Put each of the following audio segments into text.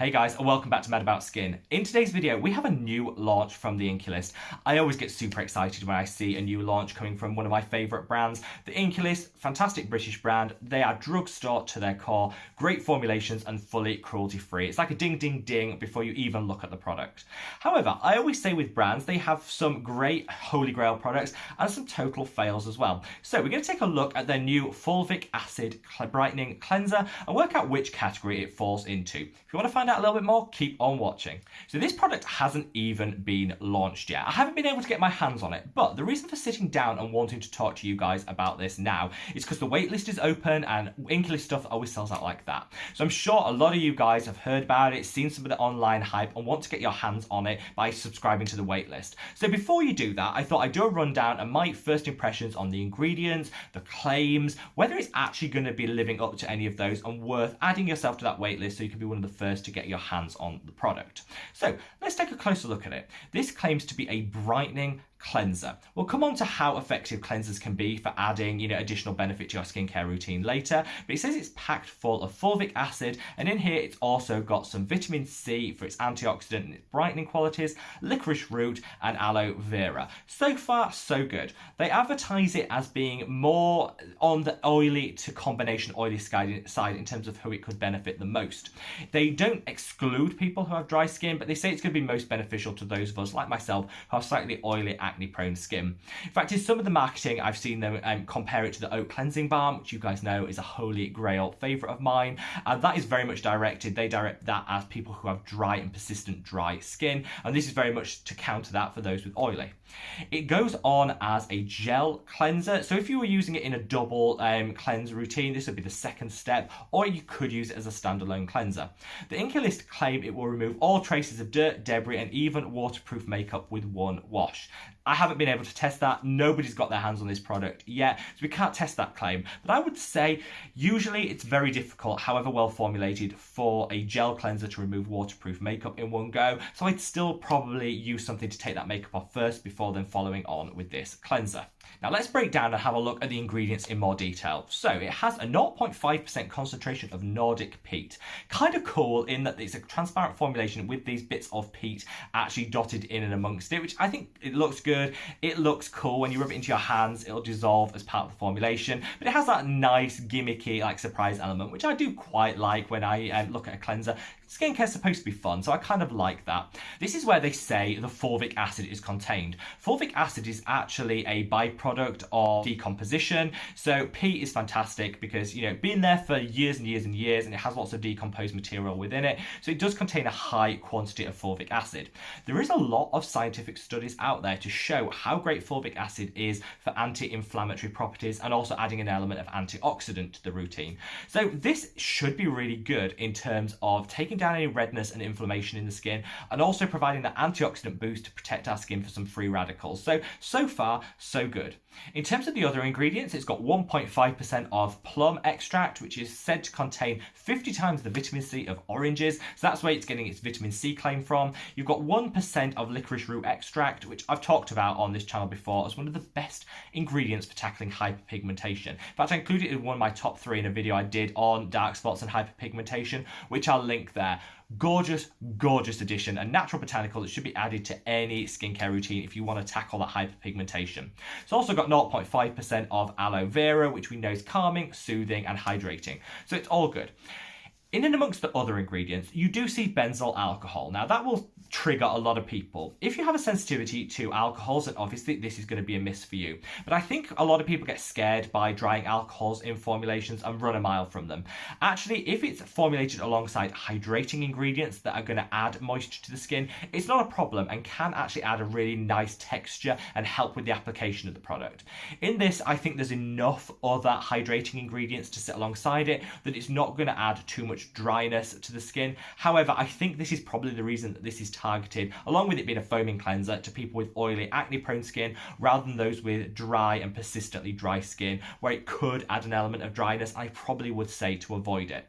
Hey guys, and welcome back to Mad About Skin. In today's video, we have a new launch from the Inkey List. I always get super excited when I see a new launch coming from one of my favourite brands. The Inkey List, fantastic British brand. They are drugstore to their core, great formulations and fully cruelty-free. It's like a ding ding ding before you even look at the product. However, I always say with brands, they have some great holy grail products and some total fails as well. So we're going to take a look at their new Fulvic Acid Brightening Cleanser and work out which category it falls into. If you want to find out a little bit more, keep on watching. So this product hasn't even been launched yet. I haven't been able to get my hands on it, but the reason for sitting down and wanting to talk to you guys about this now is because the waitlist is open and Inkey List stuff always sells out like that. So I'm sure a lot of you guys have heard about it, seen some of the online hype and want to get your hands on it by subscribing to the waitlist. So before you do that, I thought I'd do a rundown and my first impressions on the ingredients, the claims, whether it's actually going to be living up to any of those and worth adding yourself to that waitlist so you can be one of the first to get your hands on the product. So let's take a closer look at it. This claims to be a brightening cleanser. We'll come on to how effective cleansers can be for adding, additional benefit to your skincare routine later, but it says it's packed full of fulvic acid, and in here it's also got some vitamin C for its antioxidant and its brightening qualities, licorice root and aloe vera. So far, so good. They advertise it as being more on the oily to combination oily side in terms of who it could benefit the most. They don't exclude people who have dry skin, but they say it's going to be most beneficial to those of us like myself who have slightly oily acne-prone skin. In fact, in some of the marketing, I've seen them compare it to the Oat Cleansing Balm, which you guys know is a holy grail favourite of mine, and that is very much directed. They direct that as people who have dry and persistent dry skin, and this is very much to counter that for those with oily. It goes on as a gel cleanser, so if you were using it in a double cleanse routine, this would be the second step, or you could use it as a standalone cleanser. The Inkey List claim it will remove all traces of dirt, debris, and even waterproof makeup with one wash. I haven't been able to test that. Nobody's got their hands on this product yet, so we can't test that claim. But I would say usually it's very difficult, however well formulated, for a gel cleanser to remove waterproof makeup in one go. So I'd still probably use something to take that makeup off first before then following on with this cleanser. Now let's break down and have a look at the ingredients in more detail. So it has a 0.5% concentration of Nordic Peat. Kind of cool in that it's a transparent formulation with these bits of peat actually dotted in and amongst it, which I think it looks good. It looks cool. When you rub it into your hands, it'll dissolve as part of the formulation, but it has that nice gimmicky surprise element, which I do quite like when I look at a cleanser. Skincare's supposed to be fun, so I kind of like that. This is where they say the fulvic acid is contained. Fulvic acid is actually a byproduct of decomposition. So peat is fantastic because, been there for years and years and years, and it has lots of decomposed material within it. So it does contain a high quantity of fulvic acid. There is a lot of scientific studies out there to show how great fulvic acid is for anti-inflammatory properties and also adding an element of antioxidant to the routine. So this should be really good in terms of taking down any redness and inflammation in the skin and also providing that antioxidant boost to protect our skin for some free radicals. So far, so good. In terms of the other ingredients, it's got 1.5% of plum extract, which is said to contain 50 times the vitamin C of oranges. So that's where it's getting its vitamin C claim from. You've got 1% of licorice root extract, which I've talked about on this channel before as one of the best ingredients for tackling hyperpigmentation. In fact, I included it in one of my top 3 in a video I did on dark spots and hyperpigmentation, which I'll link there. Gorgeous, gorgeous addition, a natural botanical that should be added to any skincare routine if you want to tackle that hyperpigmentation. It's also got 0.5% of aloe vera, which we know is calming, soothing, and hydrating. So it's all good. In and amongst the other ingredients, you do see benzyl alcohol. Now that will trigger a lot of people. If you have a sensitivity to alcohols, then obviously this is going to be a miss for you. But I think a lot of people get scared by drying alcohols in formulations and run a mile from them. Actually, if it's formulated alongside hydrating ingredients that are going to add moisture to the skin, it's not a problem and can actually add a really nice texture and help with the application of the product. In this, I think there's enough other hydrating ingredients to sit alongside it that it's not going to add too much dryness to the skin. However, I think this is probably the reason that this is targeted, along with it being a foaming cleanser, to people with oily acne-prone skin rather than those with dry and persistently dry skin, where it could add an element of dryness. I probably would say to avoid it.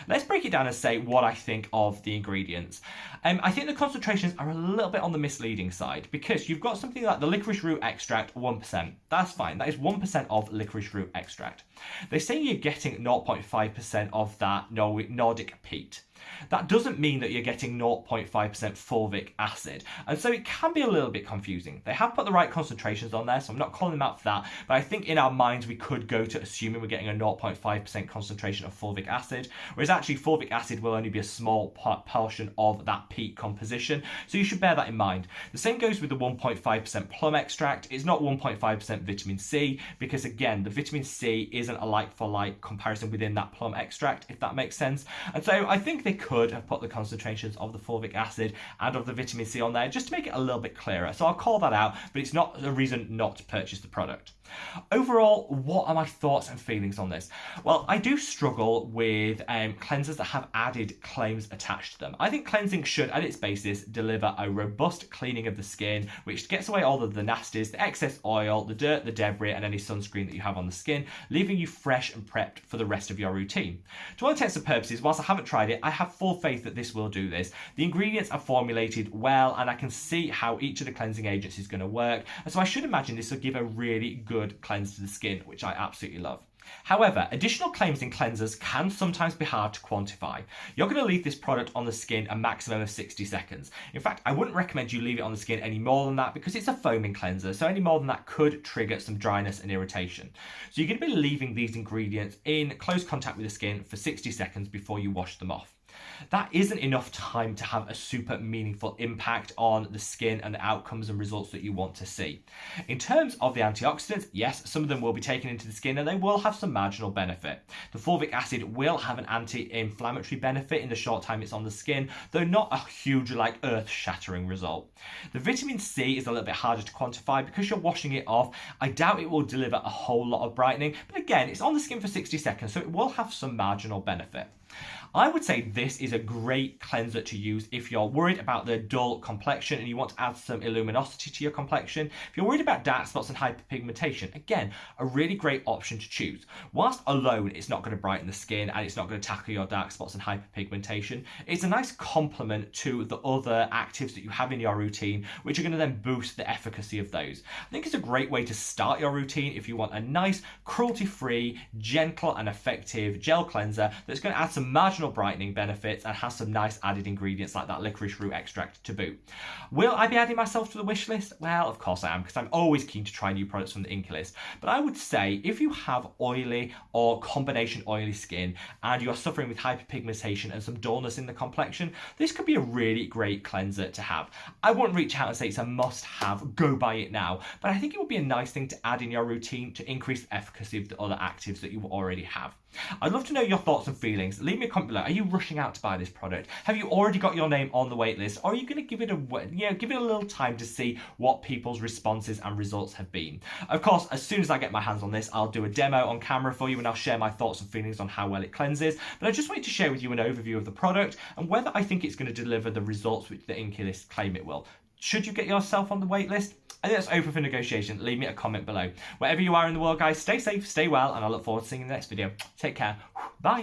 Let's break it down and say what I think of the ingredients. I think the concentrations are a little bit on the misleading side because you've got something like the licorice root extract, 1%. That's fine. That is 1% of licorice root extract. They say you're getting 0.5% of that Nordic Peat. That doesn't mean that you're getting 0.5% fulvic acid, and so it can be a little bit confusing. They have put the right concentrations on there, so I'm not calling them out for that, but I think in our minds we could go to assuming we're getting a 0.5% concentration of fulvic acid, whereas actually fulvic acid will only be a small portion of that peat composition, so you should bear that in mind. The same goes with the 1.5% plum extract. It's not 1.5% vitamin C, because again, the vitamin C isn't a like-for-like comparison within that plum extract, if that makes sense. And so I think they could have put the concentrations of the fulvic acid and of the vitamin C on there just to make it a little bit clearer. So I'll call that out, but it's not a reason not to purchase the product. Overall, what are my thoughts and feelings on this? Well, I do struggle with cleansers that have added claims attached to them. I think cleansing should, at its basis, deliver a robust cleaning of the skin, which gets away all of the nasties, the excess oil, the dirt, the debris, and any sunscreen that you have on the skin, leaving you fresh and prepped for the rest of your routine. To all intents and purposes, whilst I haven't tried it, I have full faith that this will do this. The ingredients are formulated well, and I can see how each of the cleansing agents is going to work, and so I should imagine this will give a really good cleanse to the skin, which I absolutely love. However, additional claims in cleansers can sometimes be hard to quantify. You're going to leave this product on the skin a maximum of 60 seconds. In fact, I wouldn't recommend you leave it on the skin any more than that because it's a foaming cleanser, so any more than that could trigger some dryness and irritation. So you're going to be leaving these ingredients in close contact with the skin for 60 seconds before you wash them off. That isn't enough time to have a super meaningful impact on the skin and the outcomes and results that you want to see. In terms of the antioxidants, yes, some of them will be taken into the skin and they will have some marginal benefit. The fulvic acid will have an anti-inflammatory benefit in the short time it's on the skin, though not a huge, like, earth-shattering result. The vitamin C is a little bit harder to quantify because you're washing it off. I doubt it will deliver a whole lot of brightening, but again, it's on the skin for 60 seconds, so it will have some marginal benefit. I would say this is a great cleanser to use if you're worried about the dull complexion and you want to add some luminosity to your complexion. If you're worried about dark spots and hyperpigmentation, again, a really great option to choose. Whilst alone, it's not going to brighten the skin and it's not going to tackle your dark spots and hyperpigmentation, it's a nice complement to the other actives that you have in your routine, which are going to then boost the efficacy of those. I think it's a great way to start your routine if you want a nice, cruelty-free, gentle and effective gel cleanser that's going to add some marginal brightening benefits and has some nice added ingredients like that licorice root extract to boot. Will I be adding myself to the wish list? Well, of course I am, because I'm always keen to try new products from the Inkey List. But I would say if you have oily or combination oily skin and you're suffering with hyperpigmentation and some dullness in the complexion, this could be a really great cleanser to have. I wouldn't reach out and say it's a must-have, go buy it now, but I think it would be a nice thing to add in your routine to increase the efficacy of the other actives that you already have. I'd love to know your thoughts and feelings. Leave me a comment below. Are you rushing out to buy this product? Have you already got your name on the wait list? Or are you going to give it a little time to see what people's responses and results have been? Of course, as soon as I get my hands on this, I'll do a demo on camera for you and I'll share my thoughts and feelings on how well it cleanses. But I just wanted to share with you an overview of the product and whether I think it's going to deliver the results which the Inkey List claim it will. Should you get yourself on the wait list? I think that's open for negotiation. Leave me a comment below. Wherever you are in the world, guys, stay safe, stay well, and I look forward to seeing you in the next video. Take care. Bye.